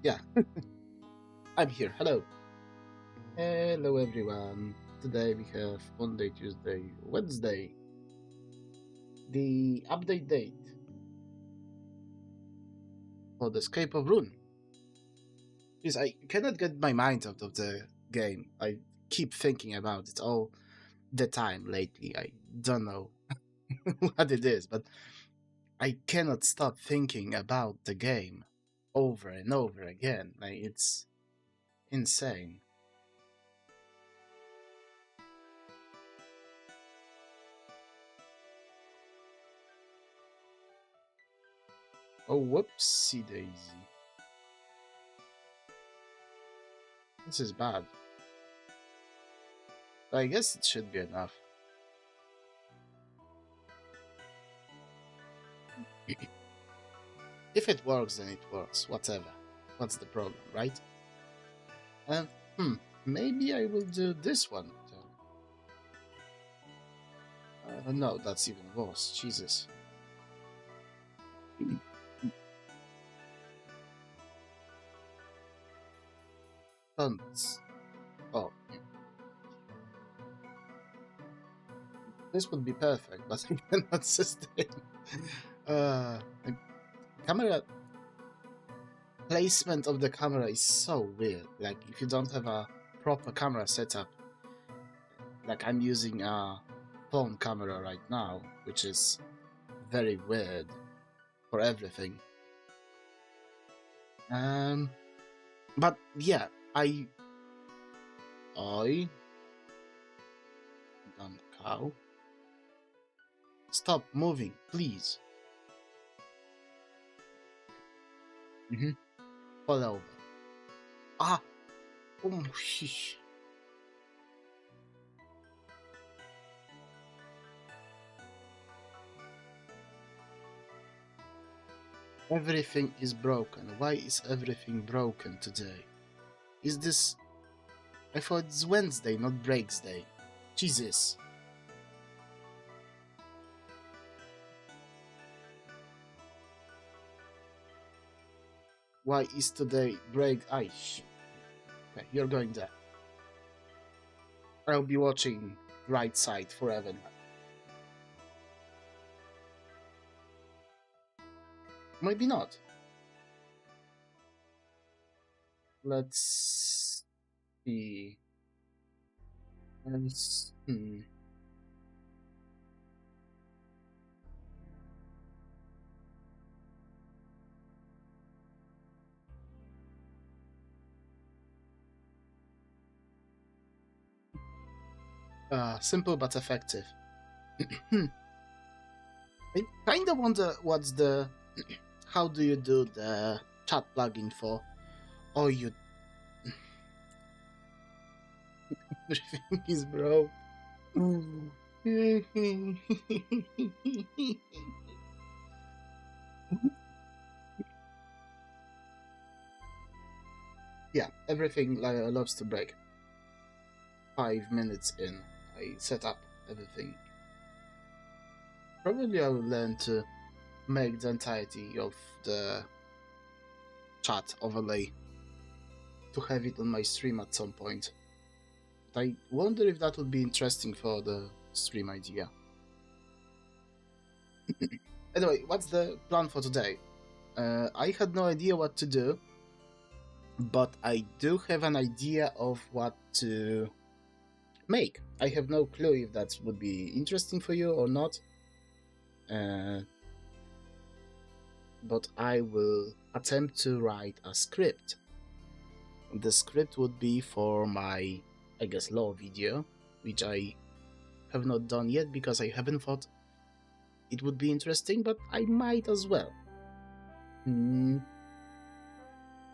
Yeah, I'm here. Hello. Hello, everyone. Today we have Monday, Tuesday, Wednesday. The update date for the Escape of Rune. Because I cannot get my mind out of the game. I keep thinking about it all the time lately. I don't know what it is, but I cannot stop thinking about the game over and over again. It's insane. Oh, whoopsie daisy. This is bad. But I guess it should be enough. If it works, then it works. Whatever. What's the problem, right? And, maybe I will do this one. No, that's even worse. Jesus. Tons. Oh. This would be perfect, but I cannot sustain. Uh, camera placement of the camera is so weird. Like, if you don't have a proper camera setup, like I'm using a phone camera right now, which is very weird for everything. But yeah, I dumb cow. Stop moving, please. Fall over. Ah! Oh, sheesh. Everything is broken. Why is everything broken today? Is this... I thought it's Wednesday, not Breaks Day. Jesus. Why is today break... Aish. Okay, you're going there. I'll be watching right side forever now. Maybe not. Let's see. Simple but effective. I kind of wonder what's the... How do you do the chat plugin for? Oh, you... Everything is broke. Yeah, everything loves to break. 5 minutes in, I set up everything. Probably I will learn to make the entirety of the chat overlay to have it on my stream at some point. But I wonder if that would be interesting for the stream idea. Anyway, what's the plan for today? I had no idea what to do, but I do have an idea of what to make. I have no clue if that would be interesting for you or not. But I will attempt to write a script. The script would be for my, I guess, lore video, which I have not done yet because I haven't thought it would be interesting, but I might as well.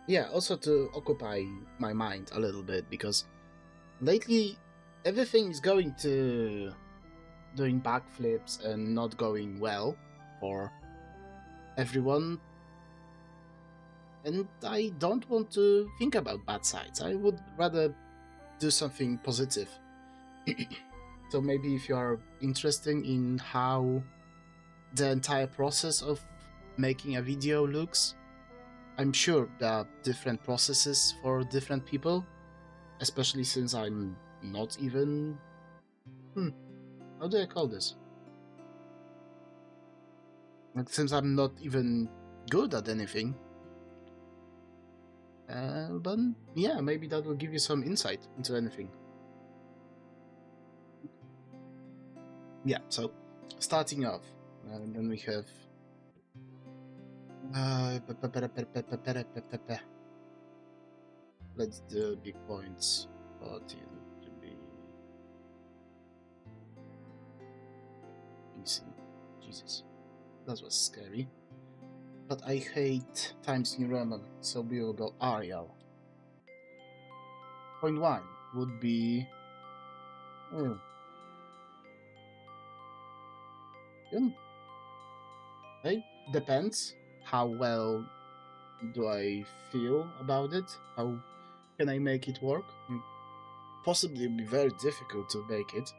Yeah, also to occupy my mind a little bit, because lately everything is going to doing backflips and not going well for everyone, and I don't want to think about bad sides. I would rather do something positive. So maybe if you are interested in how the entire process of making a video looks, I'm sure there are different processes for different people, especially since I'm not even. How do I call this? Like, since I'm not even good at anything. But yeah, maybe that will give you some insight into anything. Yeah, so starting off, and then we have. Let's do big points. 14 to be easy. Jesus, that was scary. But I hate Times New Roman, so we will go Arial. Point 1 would be. Oh, it depends how well do I feel about it. How can I make it work? Possibly it'll be very difficult to make it.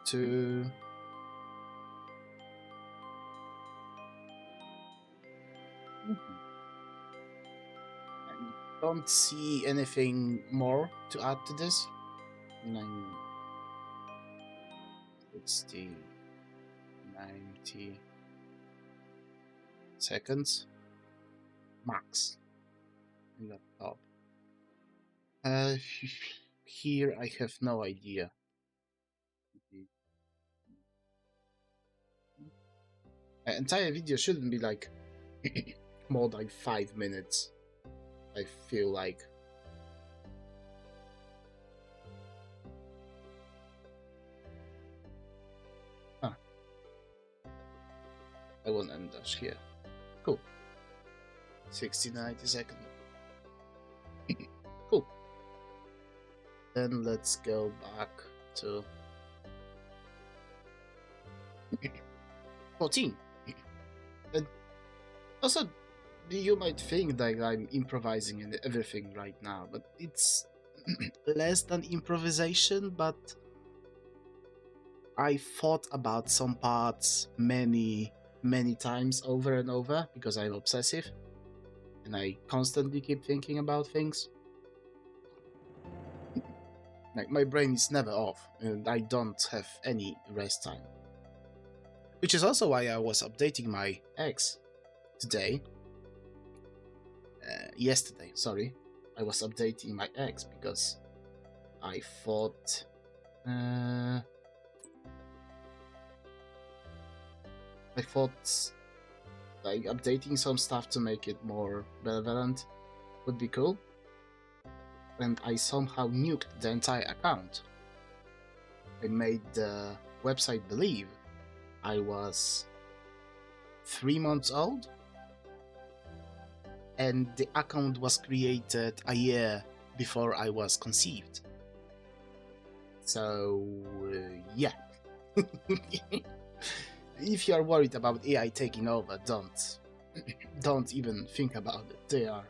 To I don't see anything more to add to this. 60, 90 seconds max in the top. Here I have no idea. An entire video shouldn't be like more than 5 minutes. I feel like. I won't end dash here. Cool. 60, 90 seconds. Cool. Then let's go back to 14. And also, you might think that I'm improvising in everything right now, but it's less than improvisation, but I thought about some parts many times over and over because I'm obsessive and I constantly keep thinking about things. Like, my brain is never off and I don't have any rest time. Which is also why I was updating my ex today. Yesterday, sorry. I was updating my ex because I thought like updating some stuff to make it more relevant would be cool. And I somehow nuked the entire account. I made the website believe I was 3 months old, and the account was created a year before I was conceived. So, yeah. If you are worried about AI taking over, don't even think about it. They are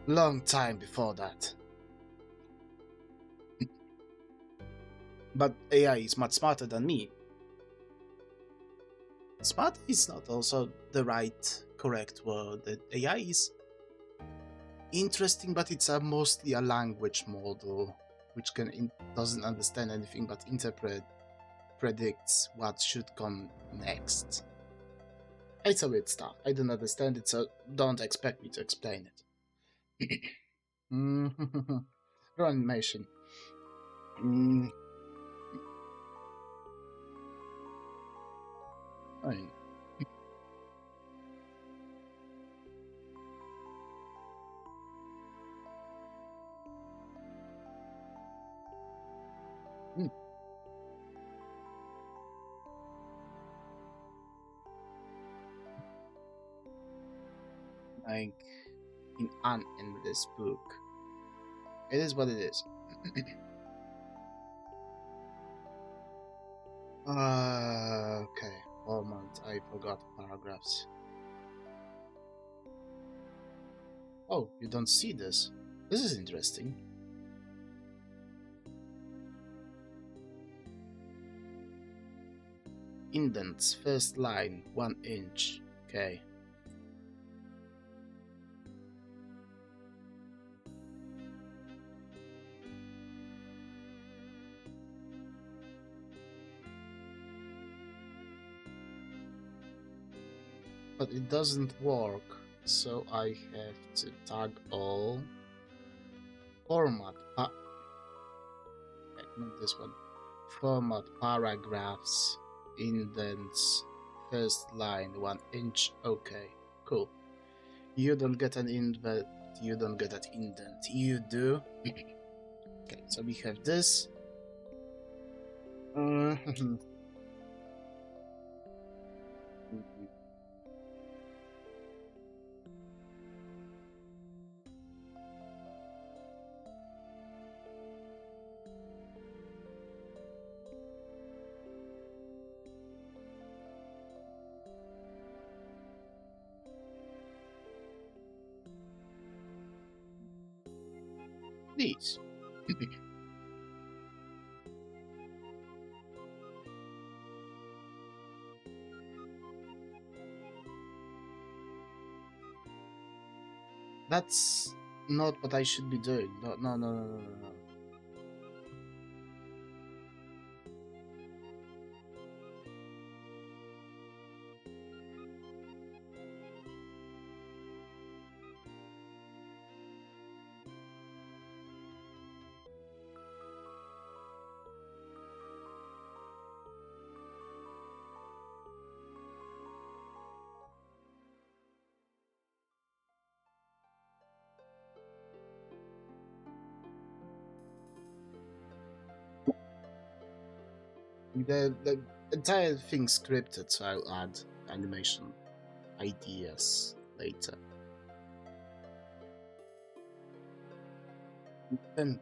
long time before that. But AI is much smarter than me. Smart is not also the right, correct word. AI is interesting, but it's mostly a language model, which doesn't understand anything but predicts what should come next. It's a weird stuff. I don't understand it, so don't expect me to explain it. Raw animation. Fine. Like in an endless book. It is what it is. Okay. Format. I forgot paragraphs. Oh, you don't see this? This is interesting. Indents, first line, 1 inch. Okay. But it doesn't work, so I have to tag all. Format, not this one. Format paragraphs, indents, first line, 1 inch. Okay, cool. You don't get an indent, you don't get an indent. You do. Okay, so we have this. Please. That's not what I should be doing. No, no, no, no, no, no, no. The entire thing scripted, so I'll add animation ideas later. Then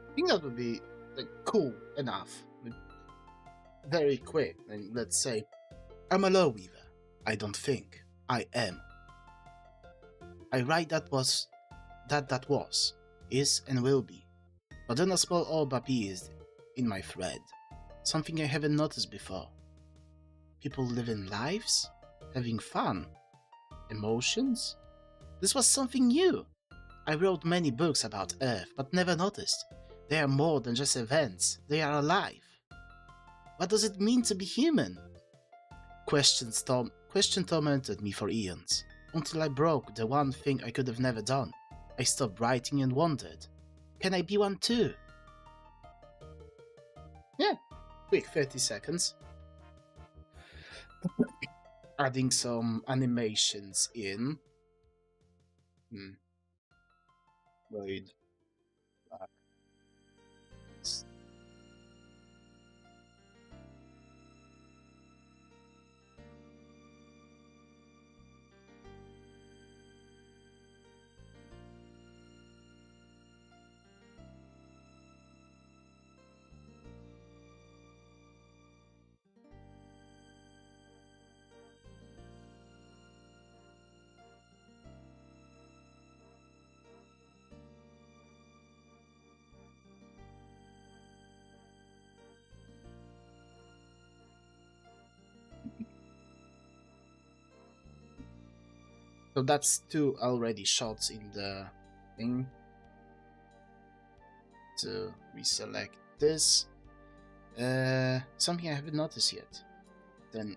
I think that would be like cool enough. Very quick. And let's say I'm a Loreweaver. I don't think. I am. I write that was, that was, is and will be. But then a small orb appears in my thread. Something I haven't noticed before. people living lives, having fun, emotions. This was something new. I wrote many books about Earth, but never noticed. They are more than just events, they are alive. What does it mean to be human? Question tormented me for eons, until I broke the one thing I could have never done. I stopped writing and wondered, can I be one too? Yeah, quick 30 seconds. Adding some animations in. Wait. So that's two already shots in the thing. To reselect this. Something I haven't noticed yet. Then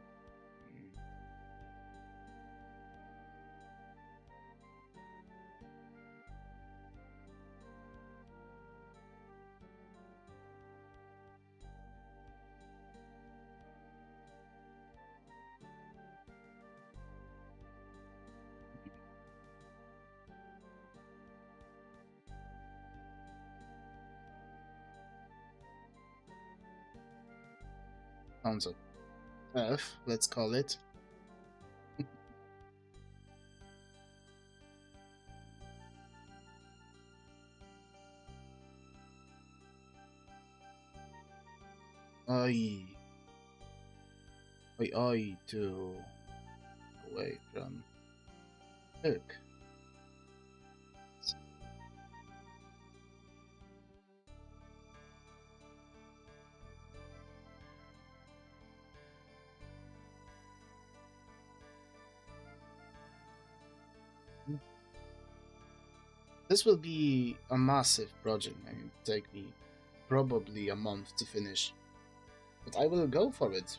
sounds of Earth, let's call it. I to away from hook. This will be a massive project. I mean, take me probably a month to finish, but I will go for it.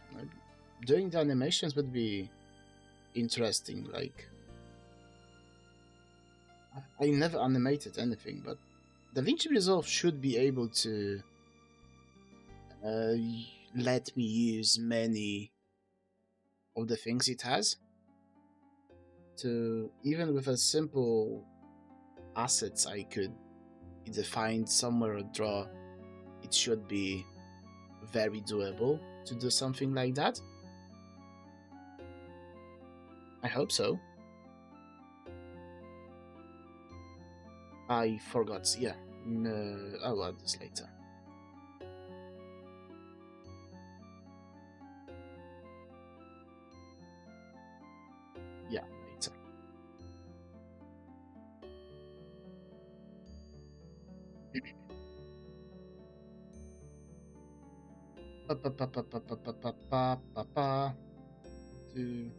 Doing the animations would be interesting. Like, I never animated anything, but DaVinci Resolve should be able to uh, let me use many of the things it has. To even with a simple assets I could either find somewhere or draw, it should be very doable to do something like that. I hope so. I forgot, yeah. I'll add this later. Yeah, later. Pa pa pa pa pa pa pa pa pa pa pa. To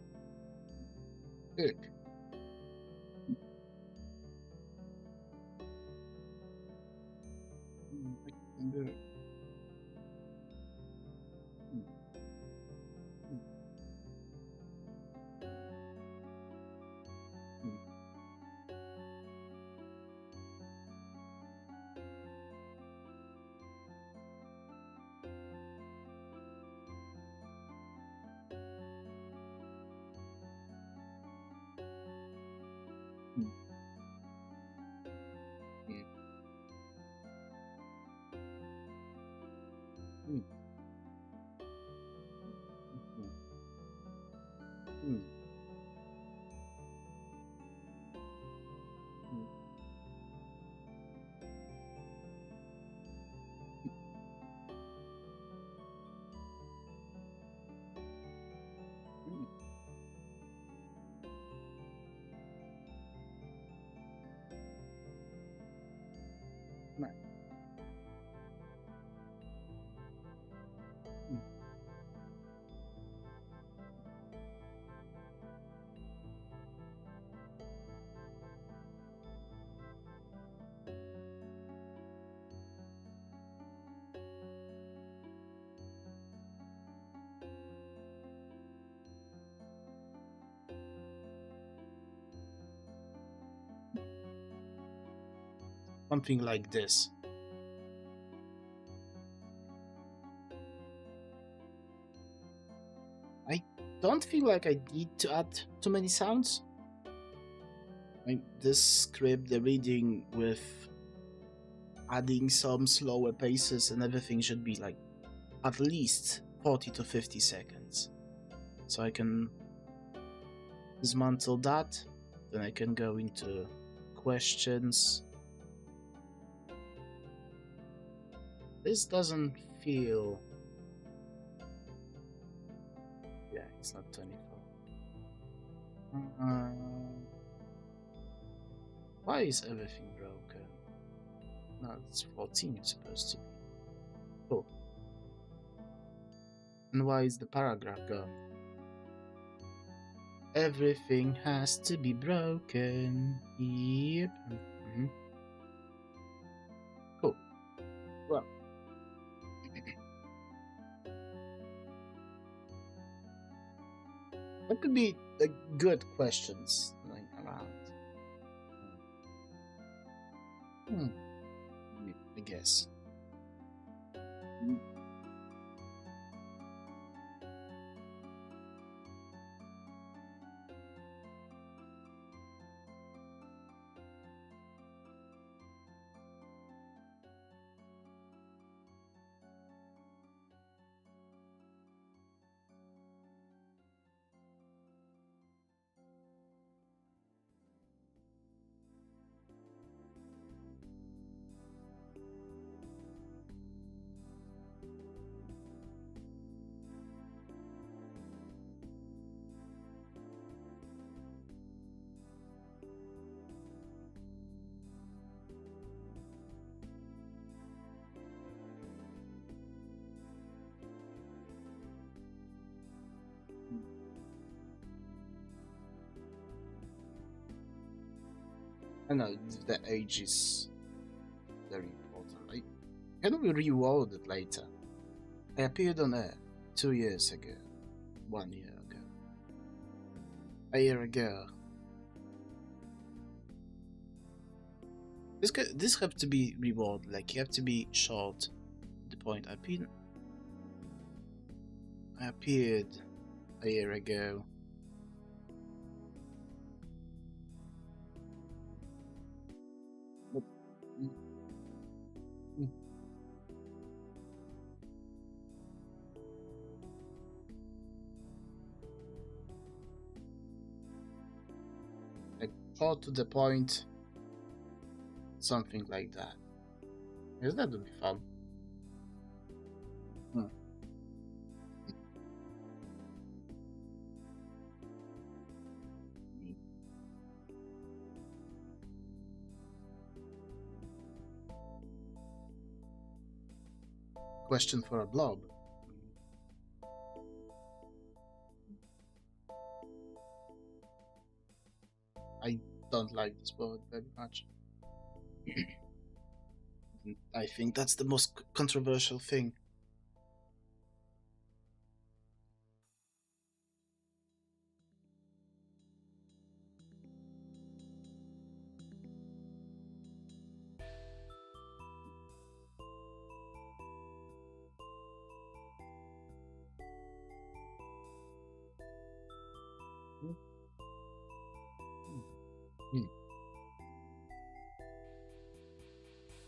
pick. I can do it. Right. Something like this. I don't feel like I need to add too many sounds. This script, the reading with adding some slower paces and everything should be like at least 40 to 50 seconds. So I can dismantle that, then I can go into questions. This doesn't feel... Yeah, it's not 24. Why is everything broken? No, it's 14 it's supposed to be. Oh. And why is the paragraph gone? Everything has to be broken. Yep. Cool. Well. That could be good questions lying around. I guess. I know the age is very important. Can we reward it later? I appeared on Earth 2 years ago. 1 year ago. A year ago. This have to be rewarded. Like you have to be short. The point I appeared a year ago. Like short to the point. Something like that. Yes, that would be fun. Question for a blob. I don't like this word very much. I think that's the most controversial thing.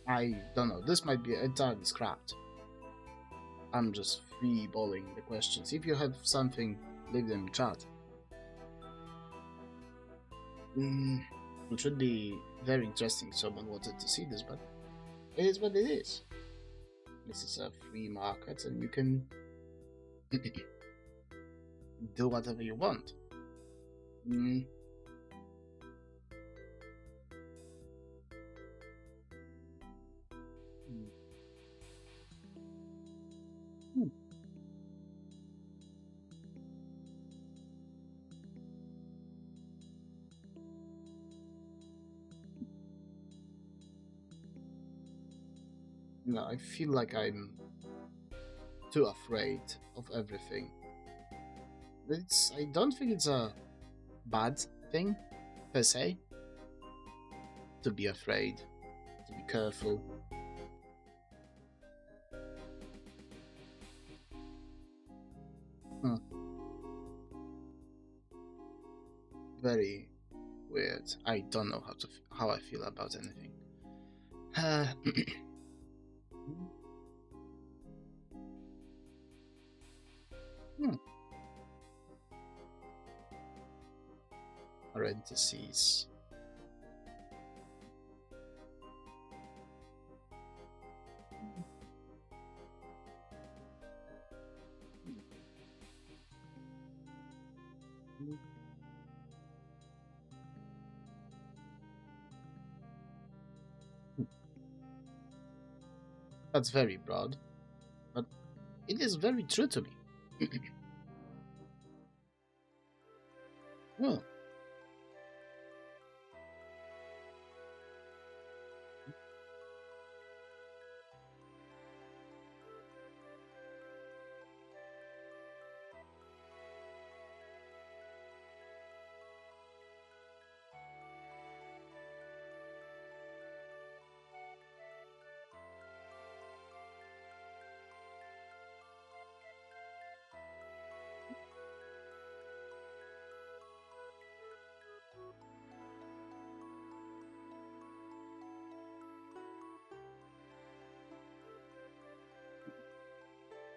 I don't know. This might be entirely scrapped. I'm just freeballing the questions. If you have something, leave them in chat. It should be very interesting if someone wanted to see this, but it is what it is. This is a free market and you can do whatever you want. No, I feel like I'm too afraid of everything. I don't think it's a bad thing, per se, to be afraid to be careful. Hmm. Very weird. I don't know how I feel about anything. Hmm. Parentheses. That's very broad, but it is very true to me. Well,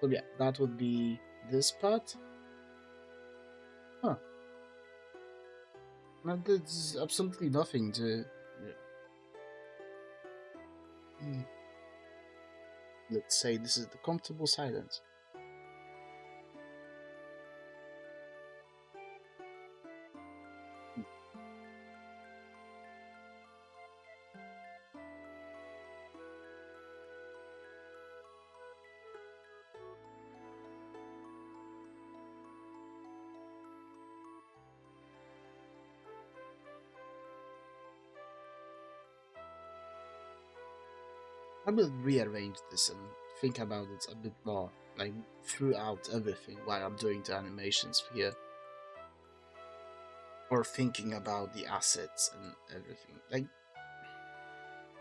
so yeah, that would be this part. Huh. Now, there's absolutely nothing to. Hmm, let's say this is the comfortable silence. I will rearrange this and think about it a bit more, like throughout everything while I'm doing the animations here, or thinking about the assets and everything. Like,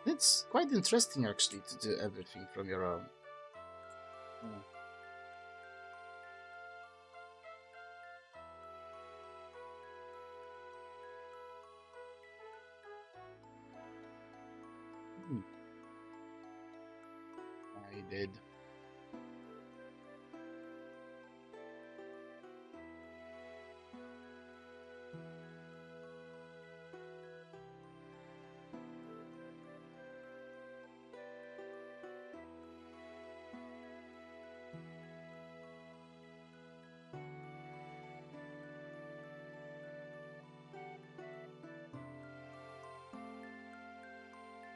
it's quite interesting actually to do everything from your own. Oh. Hmm, I did.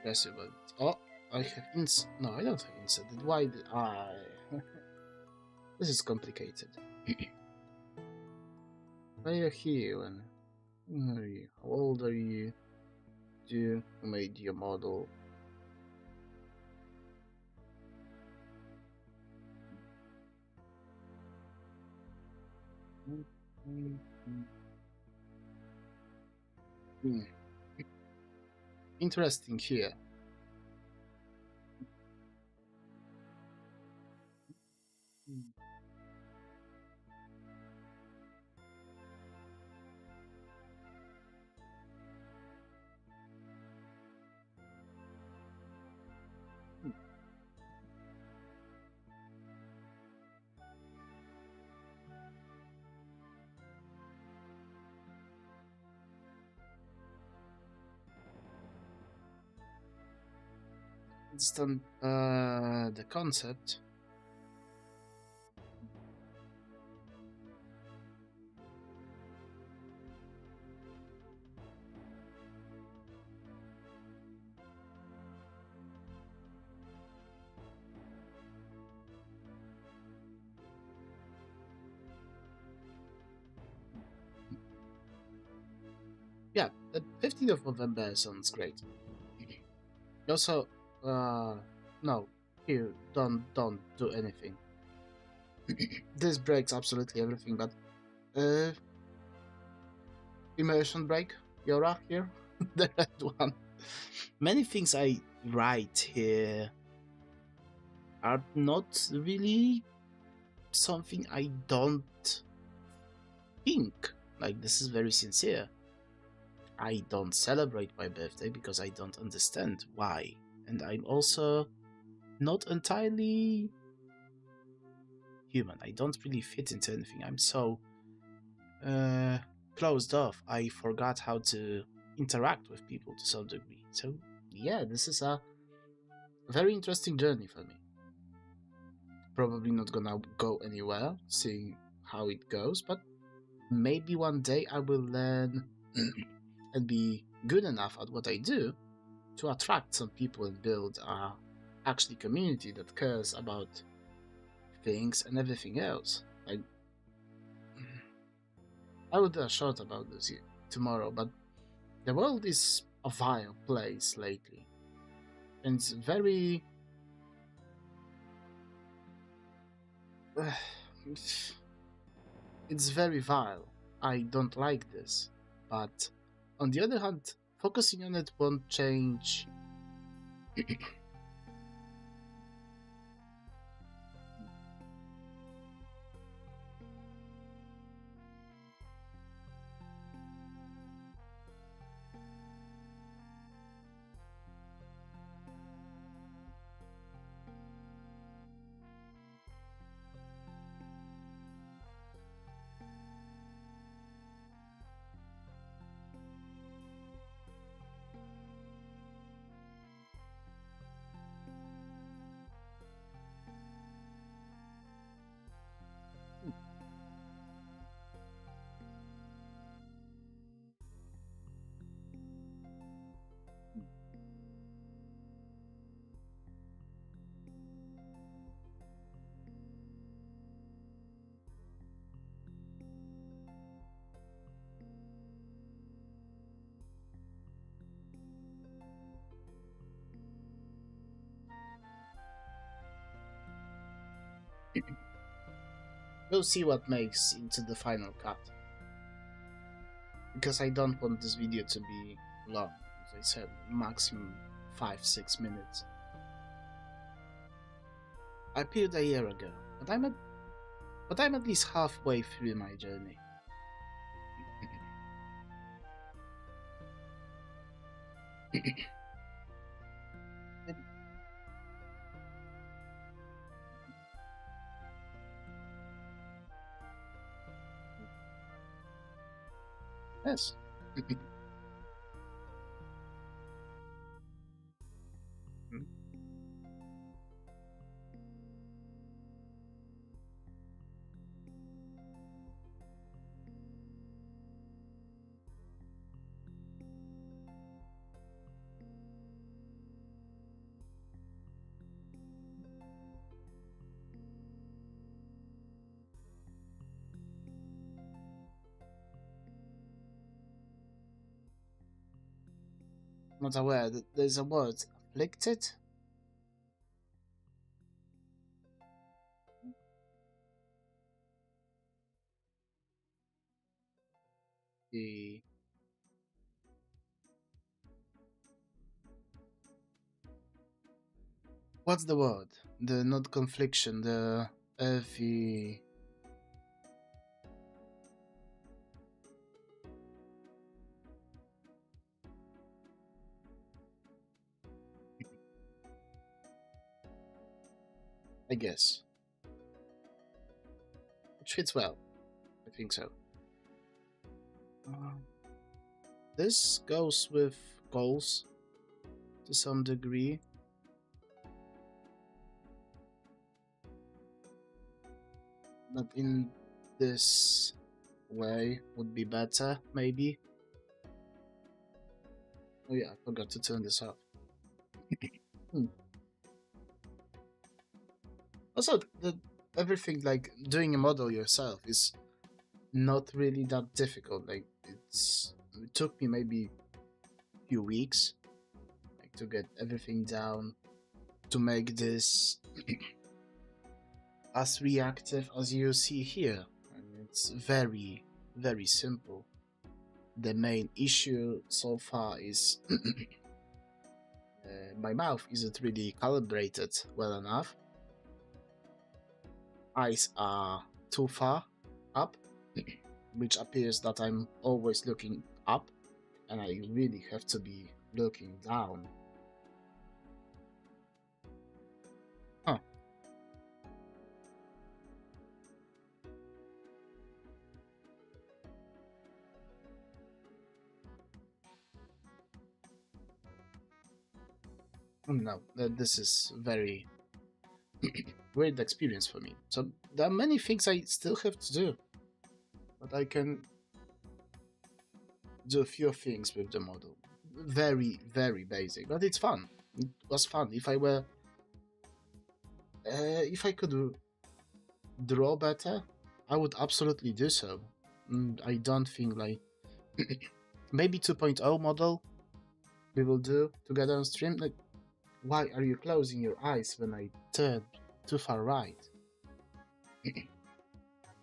Impressive, but oh, I have No, I don't have inserted. Why did I? This is complicated. Why are here and who are you? How old are you? Who made your model? Hmm. Interesting here. It's done the concept. Yeah, the 15th of November sounds great. Also, no, here, don't do anything. This breaks absolutely everything, but uh, immersion break, Yora here, the red one. Many things I right here are not really something I don't think. Like, this is very sincere. I don't celebrate my birthday because I don't understand why. And I'm also not entirely human. I don't really fit into anything. I'm so uh, closed off. I forgot how to interact with people to some degree. So, yeah, this is a very interesting journey for me. Probably not gonna go anywhere, seeing how it goes, but maybe one day I will learn and be good enough at what I do to attract some people and build a actually community that cares about things and everything else. I will do a short about this tomorrow, but the world is a vile place lately, and it's very it's very vile. I don't like this, but on the other hand, focusing on it won't change. We'll see what makes into the final cut, because I don't want this video to be long. As I said, maximum 5-6 minutes. I appeared a year ago, but I'm at least halfway through my journey. Yes. Not aware that there's a word afflicted. The what's the word? The not confliction. The I guess, which fits well. I think so. This goes with goals to some degree. But in this way would be better, maybe. Oh yeah, I forgot to turn this off. Also, everything like doing a model yourself is not really that difficult. Like it took me maybe a few weeks, like to get everything down, to make this as reactive as you see here. And it's very, very simple. The main issue so far is My mouth isn't really calibrated well enough. Eyes are too far up, which appears that I'm always looking up, and I really have to be looking down. Huh. No, this is very weird experience for me. So there are many things I still have to do, but I can do a few things with the model. Very, very basic, but it's fun. It was fun. If I could draw better, I would absolutely do so. I don't think like maybe 2.0 model we will do together on stream. Like, why are you closing your eyes when I turn too far right?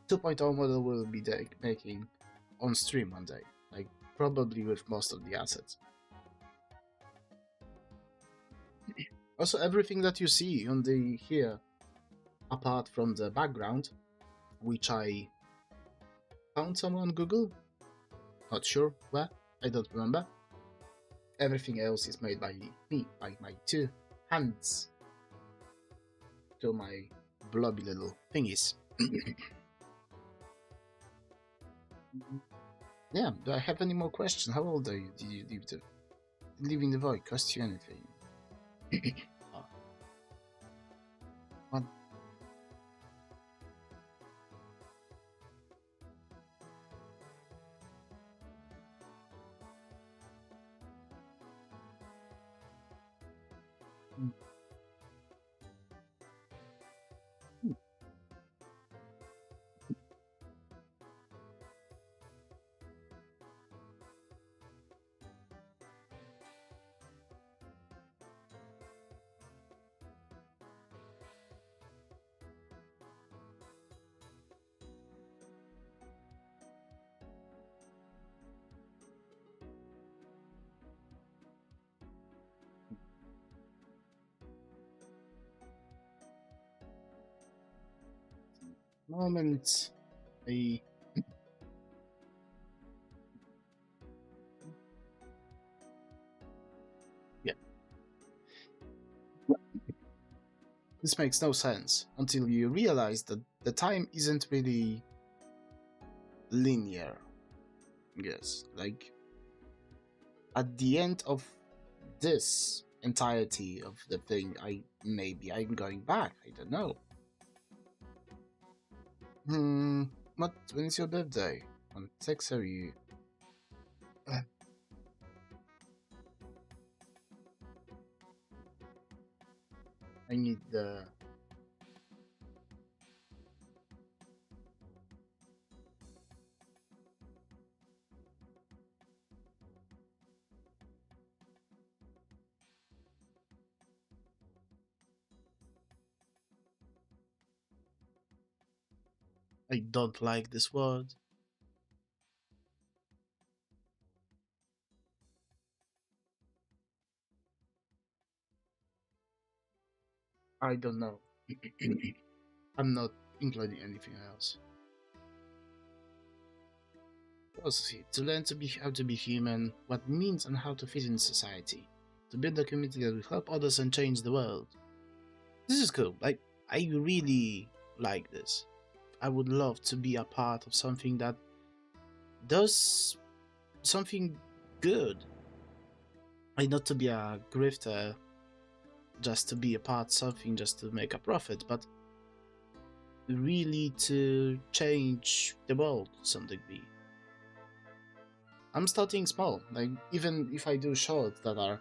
2.0 model will be making on stream one day, like probably with most of the assets. Also, everything that you see on the here, apart from the background, which I found somewhere on Google, not sure where, I don't remember. Everything else is made by me, by my two hands to my blobby little thingies. Yeah, do I have any more questions? How old are you? Did you live in the void cost you anything? Oh. What? Hmm. Moment. I yeah. This makes no sense until you realize that the time isn't really linear. Yes, like at the end of this entirety of the thing, I'm going back. I don't know. What? When is your birthday? On sex are you? I need the. I don't like this word. I don't know. I'm not including anything else. Also, to learn to be how to be human, what means and how to fit in society, to build a community that will help others and change the world. This is cool. Like, I really like this. I would love to be a part of something that does something good. Like, not to be a grifter, just to be a part of something, just to make a profit, but really to change the world to some degree. I'm starting small. Like, even if I do shorts that are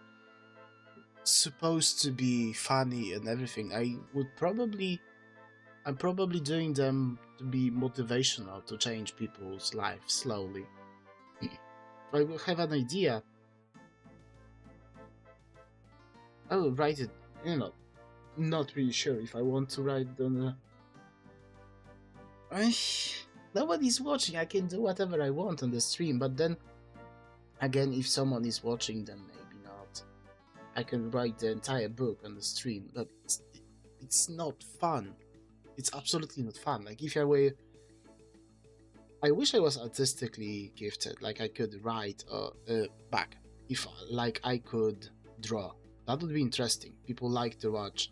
supposed to be funny and everything, I'm probably doing them to be motivational to change people's lives slowly. I will have an idea. I will write it, not really sure if I want to write on nobody's watching. I can do whatever I want on the stream, but then again, if someone is watching, then maybe not. I can write the entire book on the stream, but it's not fun. It's absolutely not fun. Like if I were, I wish I was artistically gifted. Like I could write back. If like I could draw, that would be interesting. People like to watch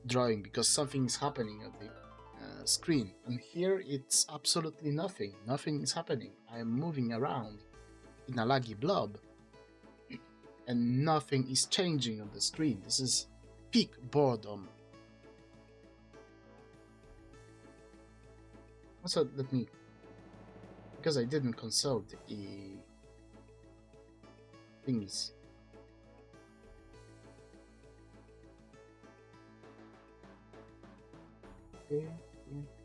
drawing because something is happening on the screen, and here it's absolutely nothing. Nothing is happening. I am moving around in a laggy blob, and nothing is changing on the screen. This is peak boredom. Also, let me, because I didn't consult the thingies.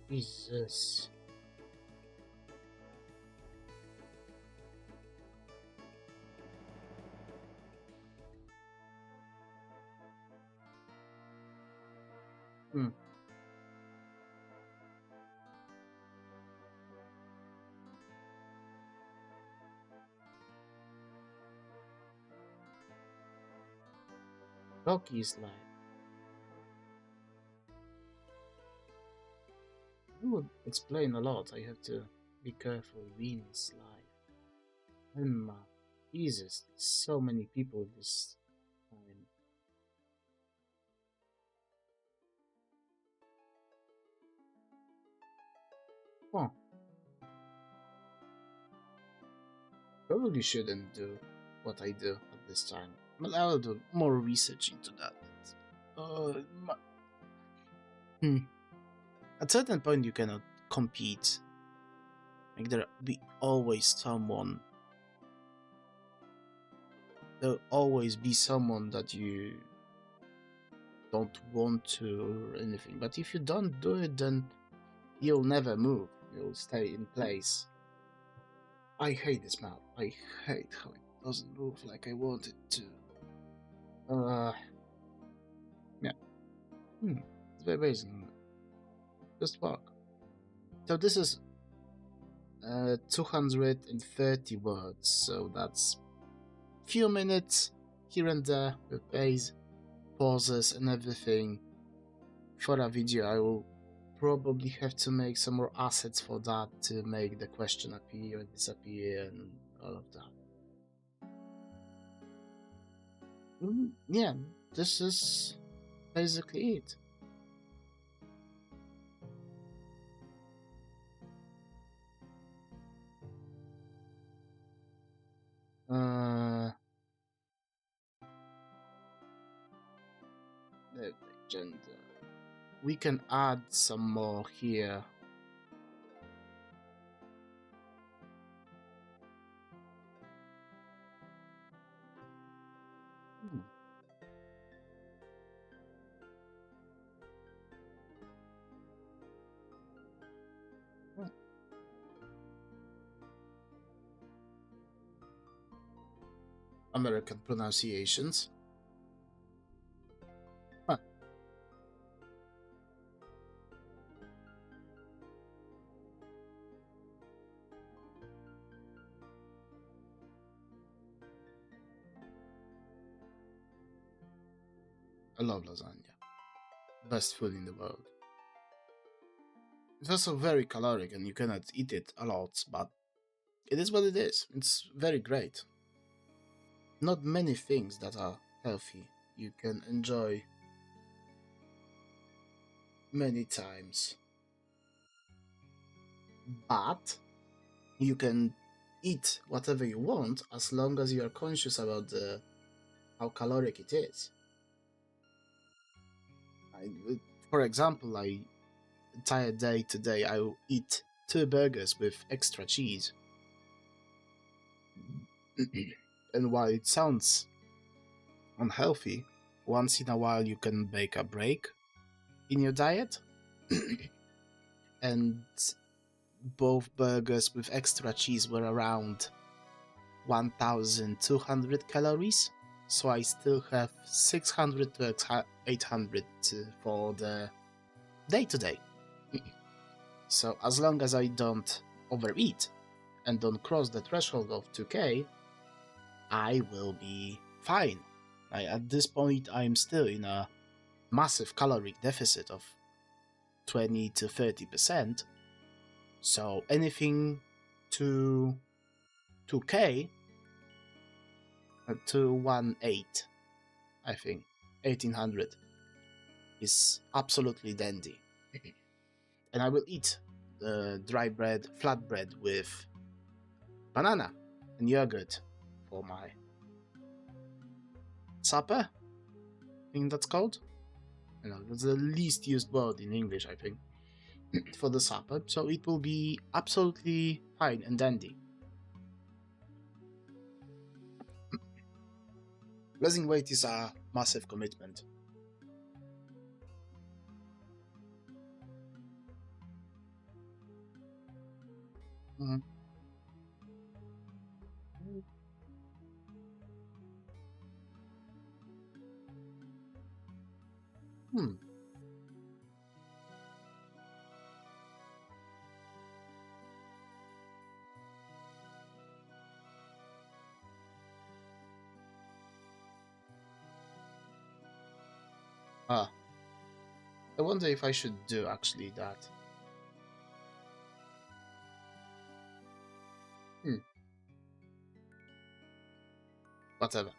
Jesus. Rocky's life. It would explain a lot. I have to be careful. Venus life. Emma. Jesus, so many people this time. Oh. Probably shouldn't do what I do at this time. But I'll do more research into that. At certain point you cannot compete. Like there'll be always someone. There'll always be someone that you don't want to or anything. But if you don't do it, then you'll never move. You'll stay in place. I hate this map. I hate how it doesn't move like I want it to. Yeah. It's very basic. Just walk. So this is 230 words, so that's few minutes here and there with pace, pauses and everything. For a video I will probably have to make some more assets for that to make the question appear and disappear and all of that. Yeah, this is basically it. The agenda. We can add some more here. American pronunciations. Huh. I love lasagna. Best food in the world. It's also very caloric and you cannot eat it a lot, but it is what it is. It's very great. Not many things that are healthy you can enjoy many times. But you can eat whatever you want as long as you are conscious about how caloric it is. For example, entire day today I will eat 2 burgers with extra cheese. And while it sounds unhealthy, once in a while you can make a break in your diet. And both burgers with extra cheese were around 1,200 calories, so I still have 600 to 800 for the day-to-day. So as long as I don't overeat and don't cross the threshold of 2K, I will be fine. At this point, I'm still in a massive caloric deficit of 20 to 30%. So anything to 2K to 1.8, I think, 1800 is absolutely dandy. And I will eat the dry bread, flatbread with banana and yogurt for my supper. I think that's called. You know, that's the least used word in English, I think, for the supper. So it will be absolutely fine and dandy. Losing weight is a massive commitment. Mhm. Hmm. Ah, I wonder if I should do actually that. Hmm. Whatever.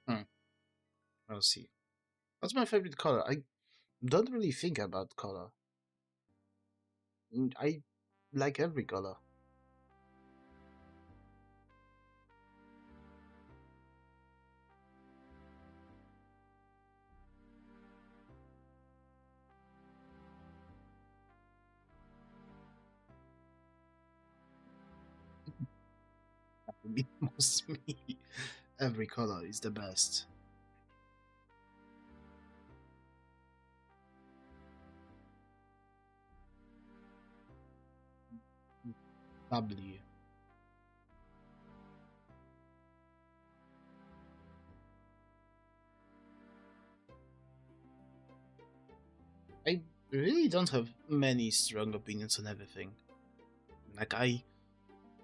Hmm. I'll see. What's my favorite color? I don't really think about color. I like every color. That would be most me. Every color is the best. W. I really don't have many strong opinions on everything. Like, I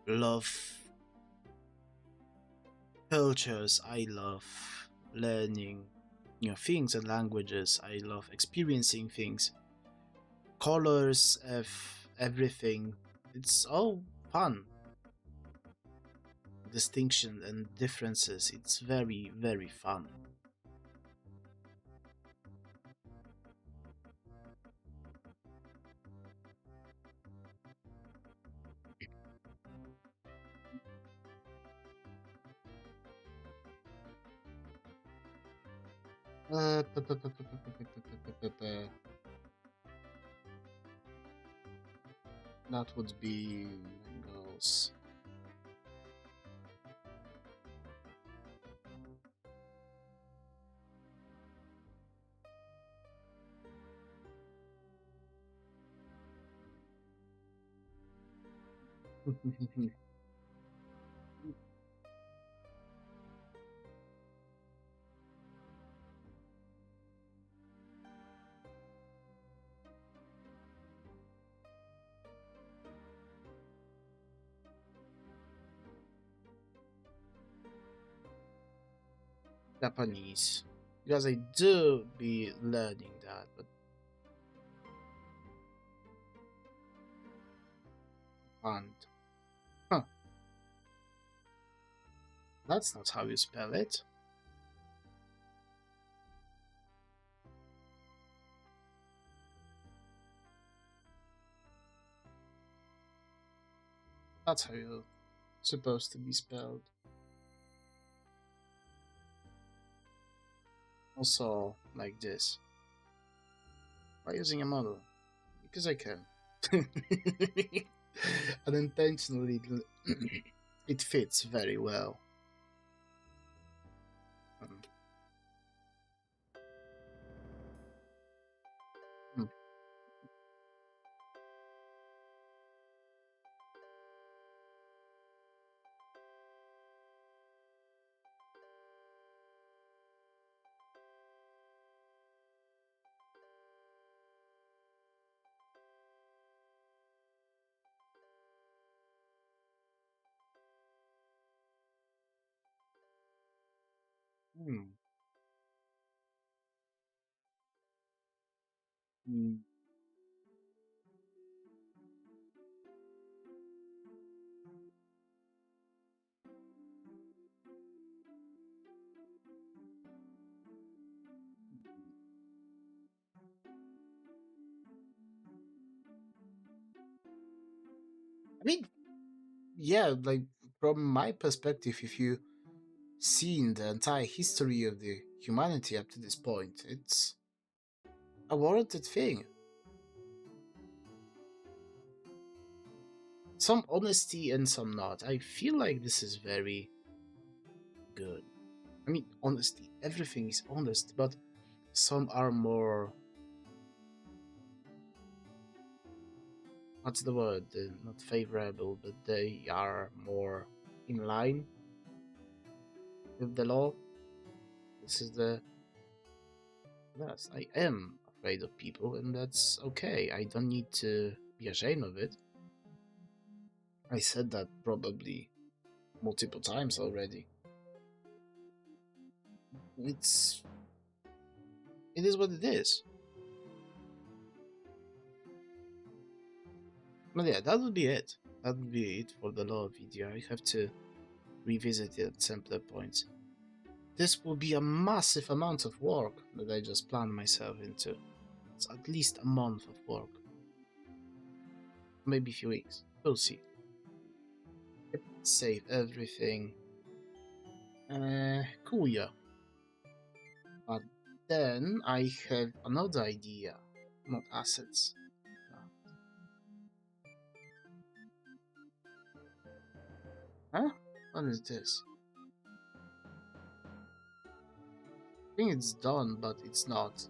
love cultures, I love learning things and languages, I love experiencing things. Colors of everything. It's all fun. Distinction and differences. It's very, very fun. That would be Bengals. Japanese. Because I do be learning that, but can't. Huh, that's not how you spell it. That's how you're supposed to be spelled. Also, like this. By using a model. Because I can. Unintentionally, it fits very well. Hmm. Hmm. I mean, yeah, like from my perspective, if you seen the entire history of the humanity up to this point, it's a warranted thing. Some honesty and some not. I feel like this is very good. I mean, honesty. Everything is honest, but some are more. What's the word? Not favorable, but they are more in line with the law. This is the. Yes, I am afraid of people, and that's okay. I don't need to be ashamed of it. I said that probably multiple times already. It's. It is what it is. But yeah, that would be it. That would be it for the law video. I have to revisit it at simpler points. This will be a massive amount of work that I just planned myself into. It's at least a month of work. Maybe a few weeks. We'll see. Yep, save everything. Cool, yeah. But then I have another idea. Not assets. Huh? What is this? I think it's done, but it's not.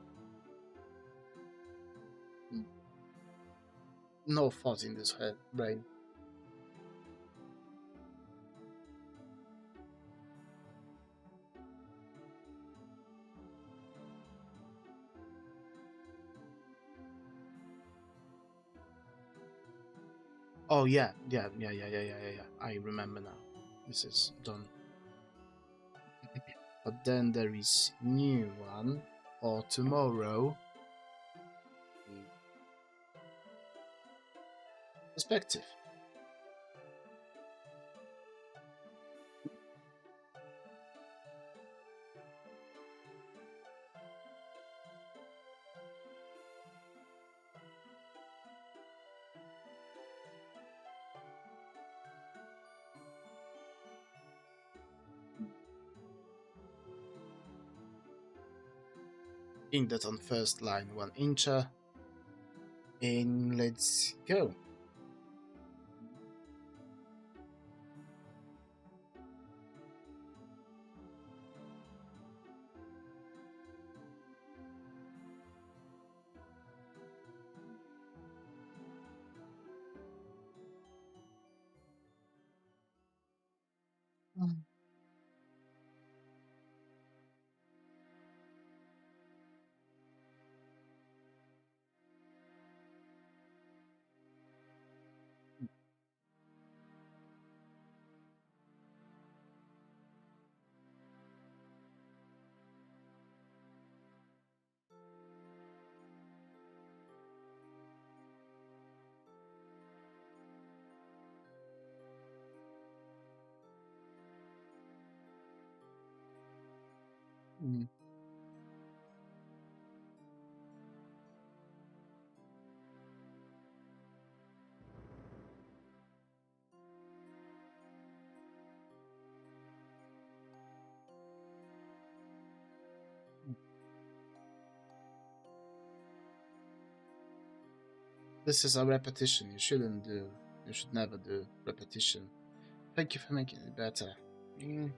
No thought in this head brain. Oh yeah. I remember now. This is done. But then there is new one for tomorrow. The perspective. In that on first line 1 incher. And let's go. Mm. Mm. This is a repetition. You shouldn't do. You should never do repetition. Thank you for making it better. Mm.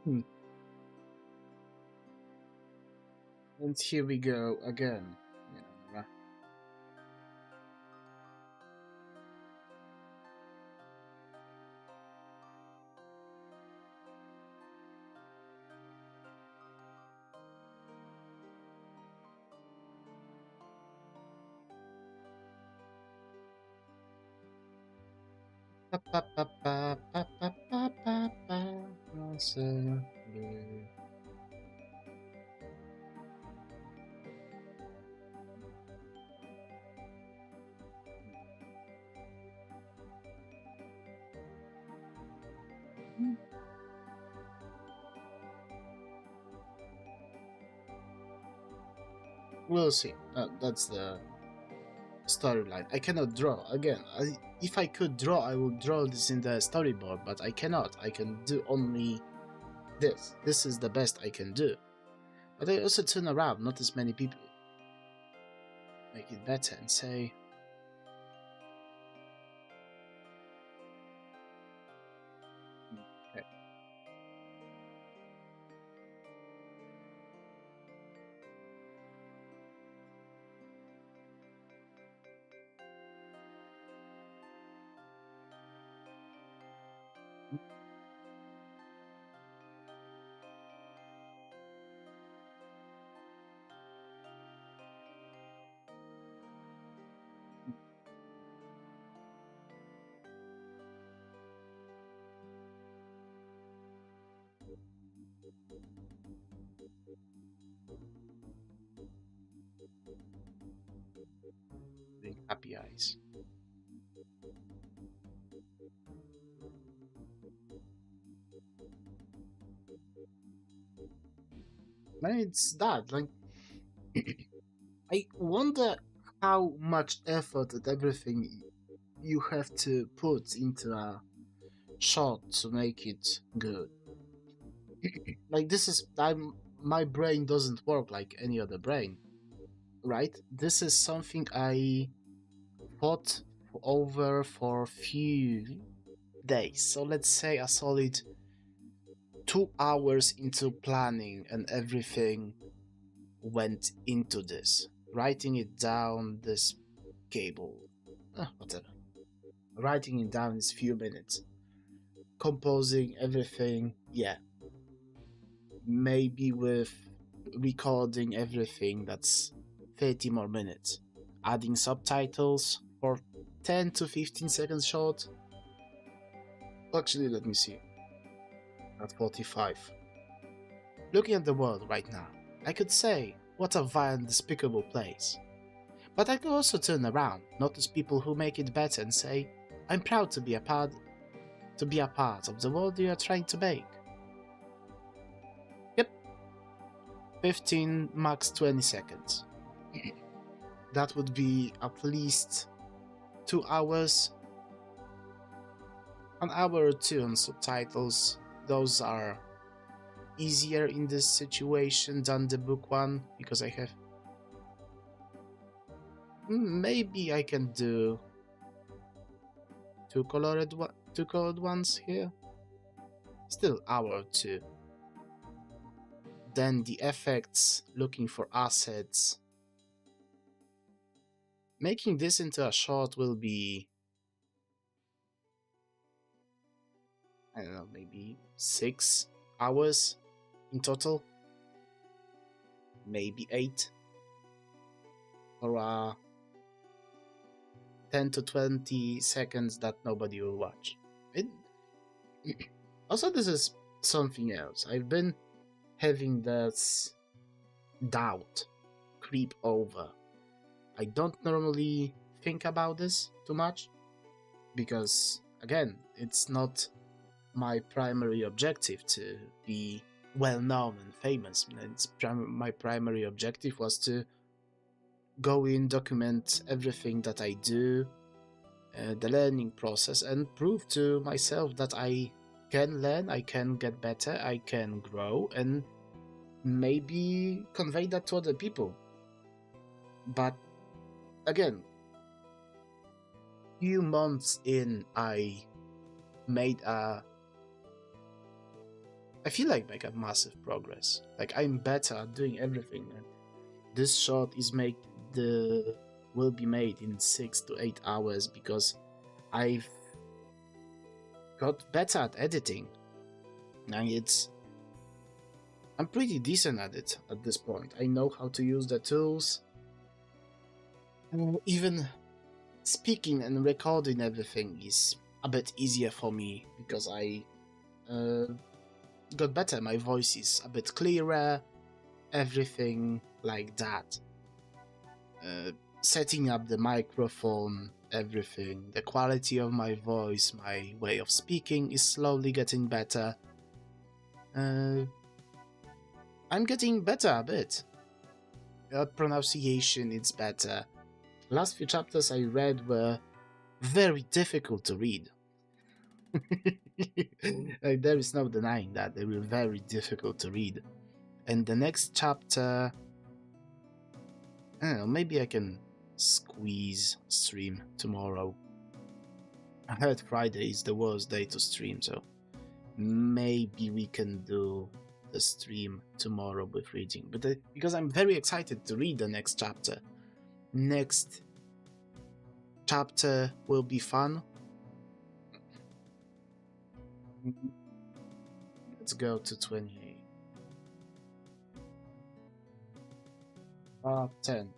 Hmm. And here we go again. Yeah. Pa, pa, pa, pa, pa, pa, pa, pa, pa. We'll see. That's the storyline. I cannot draw. Again, if I could draw, I would draw this in the storyboard, but I cannot. I can do only this. This is the best I can do. But I also turn around, not as many people. Make it better and say... Okay. Big happy eyes. And it's that, like... I wonder how much effort and everything you have to put into a shot to make it good. Like this is my brain doesn't work like any other brain, right? This is something I thought over for a few days. So let's say a solid 2 hours into planning and everything went into this. Writing it down, this cable, whatever. Writing it down is few minutes. Composing everything, yeah. Maybe with recording everything, that's 30 more minutes. Adding subtitles for 10 to 15 seconds short. Actually, let me see. At 45. Looking at the world right now, I could say, what a vile and despicable place. But I could also turn around, notice people who make it better and say, I'm proud to be a part of the world you are trying to make. Yep. 15, max 20 seconds. That would be at least 2 hours. An hour or two on subtitles. Those are easier in this situation than the book one, because I have... Maybe I can do two colored ones here. Still hour or two. Then the effects, looking for assets. Making this into a short will be... I don't know, maybe 6 hours in total. Maybe 8. Or 10 to 20 seconds that nobody will watch. Also, this is something else. I've been having this doubt creep over. I don't normally think about this too much, because, again, it's not my primary objective to be well-known and famous. My primary objective was to go in, document everything that I do, the learning process, and prove to myself that I can learn, I can get better, I can grow, and maybe convey that to other people. But again, few months in, I feel like make a massive progress. Like, I'm better at doing everything, and this shot will be made in 6 to 8 hours because I've got better at editing, and I'm pretty decent at it at this point. I know how to use the tools. Even speaking and recording everything is a bit easier for me because I uh, got better. My voice is a bit clearer, everything like that. Setting up the microphone, everything. The quality of my voice, my way of speaking is slowly getting better. I'm getting better a bit. Pronunciation is better. Last few chapters I read were very difficult to read. There is no denying that they were very difficult to read. And the next chapter, I don't know, maybe I can squeeze stream tomorrow. I heard Friday is the worst day to stream, so maybe we can do the stream tomorrow with reading. But because I'm very excited to read the next chapter. Next chapter will be fun. Let's go to 28. Part 10.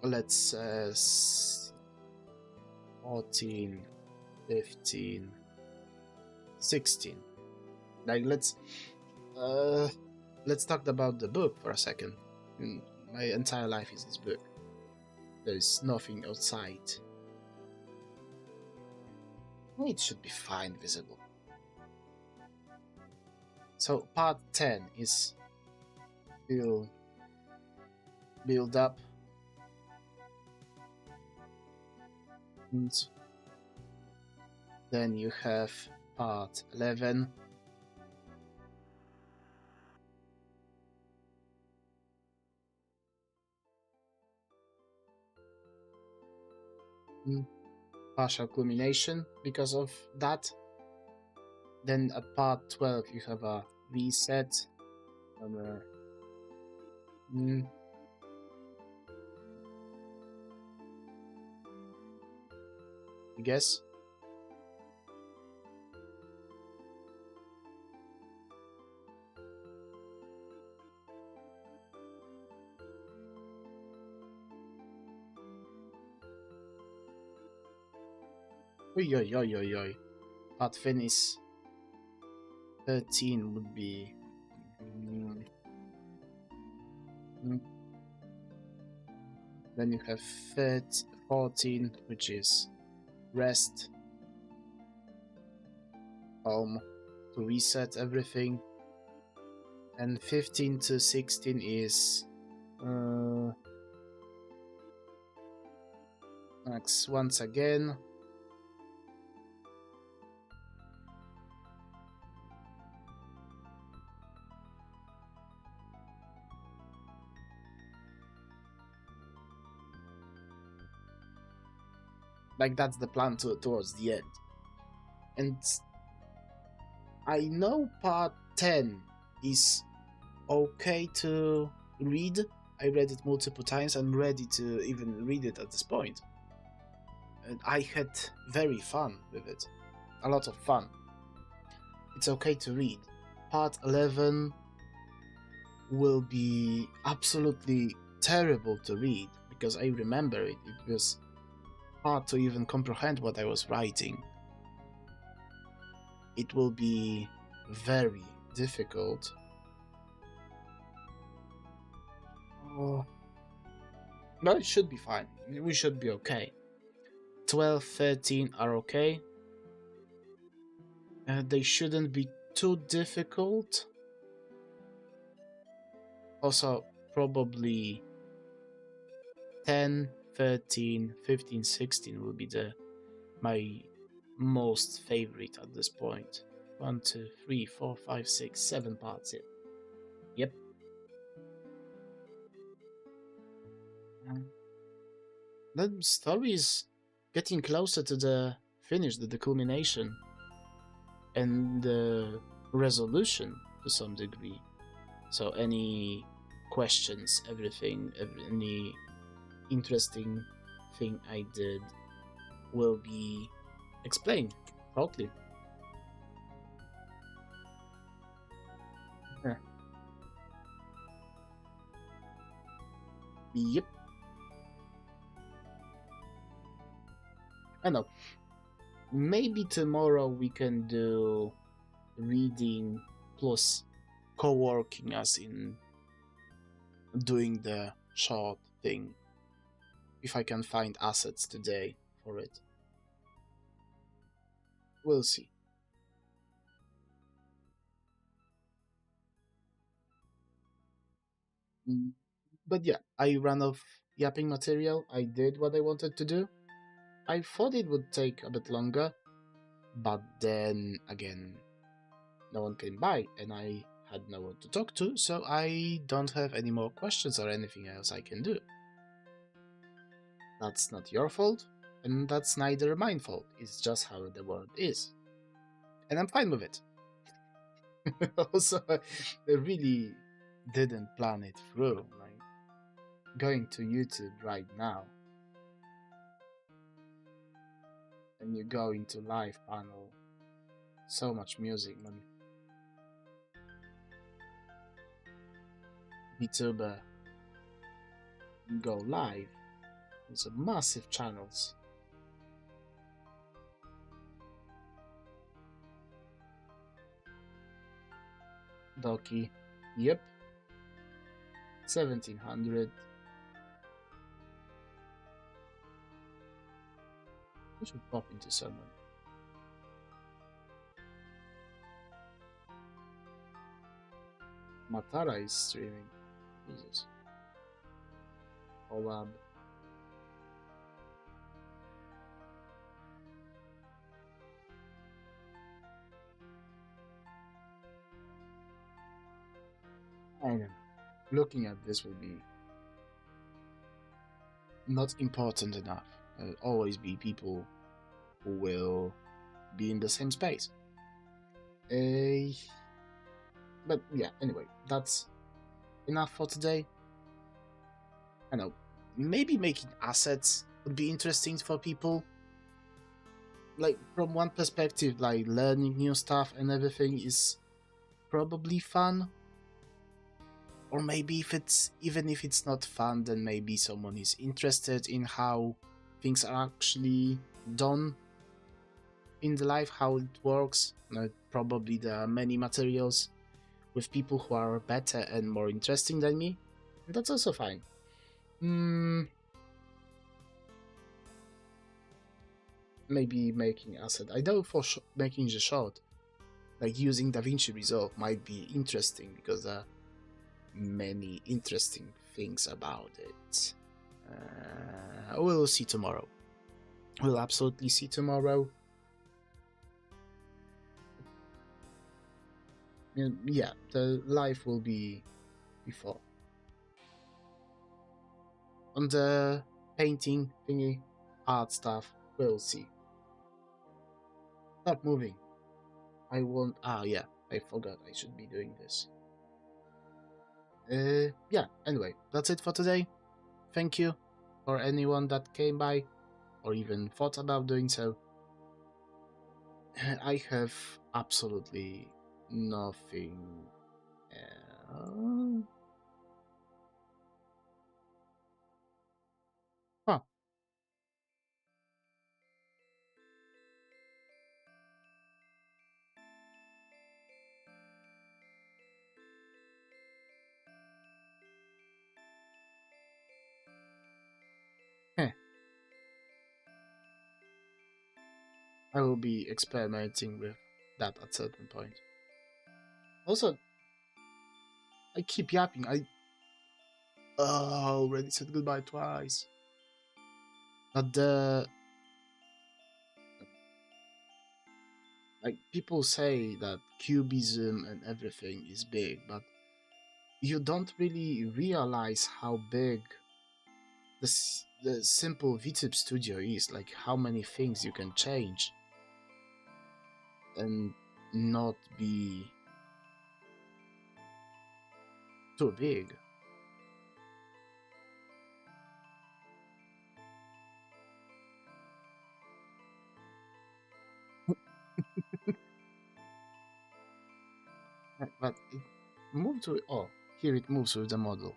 Let's 14, 15, 16. Like let's talk about the book for a second. My entire life is this book. There is nothing outside. It should be fine visible. So part 10 is build up. And then you have part 11. Partial culmination because of that. Then at part 12 you have a reset. I guess. Oi. Part finish 13 would be. Then you have 14, which is rest, home, to reset everything, and 15 to 16 is max once again. Like that's the plan towards the end. And I know part 10 is okay to read. I read it multiple times. I'm ready to even read it at this point. And I had very fun with it. A lot of fun. It's okay to read. Part 11 will be absolutely terrible to read because I remember it. It was hard to even comprehend what I was writing. It will be very difficult. But it should be fine. We should be okay. 12, 13 are okay. They shouldn't be too difficult. Also, probably 10, 13, 15, 16 will be my most favorite at this point. 1, 2, 3, 4, 5, 6, 7 parts in. Yep. The story is getting closer to the finish, the culmination, and the resolution to some degree. So any questions, everything, any interesting thing I did will be explained shortly. Yeah. Yep, I know. Maybe tomorrow we can do reading plus co-working, as in doing the short thing. If I can find assets today for it, we'll see. Mm, But yeah, I ran off yapping material. I did what I wanted to do. I thought it would take a bit longer, but then again, no one came by and I had no one to talk to, so I don't have any more questions or anything else I can do. That's not your fault, and that's neither mine fault. It's just how the world is. And I'm fine with it. Also, I really didn't plan it through. Like, going to YouTube right now, and you go into live panel, so much music, man. VTuber go live. It's a massive channels. Doki, yep, 1700. We should pop into someone. Matara is streaming. Jesus. Collab. I don't know. Looking at this will be not important enough. There'll always be people who will be in the same space. Uh, but yeah, anyway, that's enough for today. I know. Maybe making assets would be interesting for people. Like, from one perspective, like learning new stuff and everything is probably fun. Or maybe if it's even if it's not fun, then maybe someone is interested in how things are actually done in the life, how it works. Probably there are many materials with people who are better and more interesting than me. And that's also fine. Mm, Maybe making asset. I know for making the short, like using DaVinci Resolve might be interesting because there are many interesting things about it. We'll see tomorrow. We'll absolutely see tomorrow. Yeah, the live will be before. On the painting thingy, art stuff, we'll see. Stop moving. I won't. Ah, yeah, I forgot I should be doing this. Yeah, anyway, that's it for today. Thank you for anyone that came by or even thought about doing so. I have absolutely nothing. Huh. Heh. I will be experimenting with that at certain point. Also, I keep yapping. Already said goodbye twice. But like, people say that cubism and everything is big, but you don't really realize how big the simple VTube studio is. Like, how many things you can change and not be too big. But it moved to... Oh, here it moves with the model.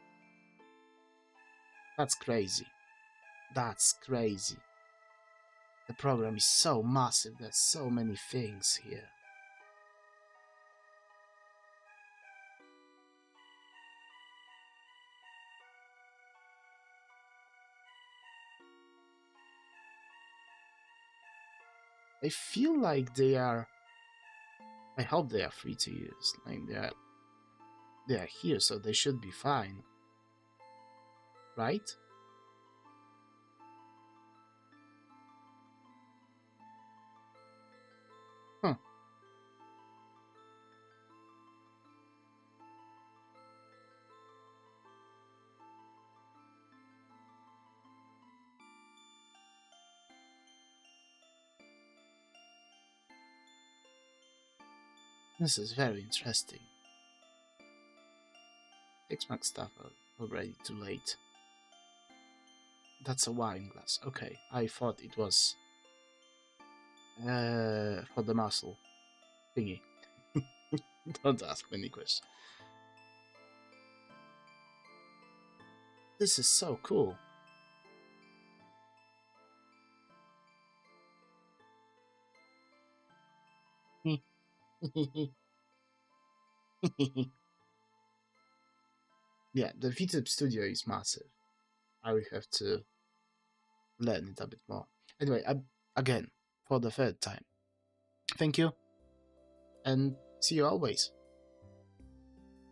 That's crazy. That's crazy. The program is so massive, there's so many things here. I feel like they are... I hope they are free to use. Like they are here, so they should be fine. Right? Huh. This is very interesting. X-Max stuff are already too late. That's a wine glass. Okay, I thought it was for the muscle thingy. Don't ask many questions. This is so cool. Yeah, the VTube Studio is massive. I will have to learn it a bit more. Anyway, again, for the third time, thank you, and see you always.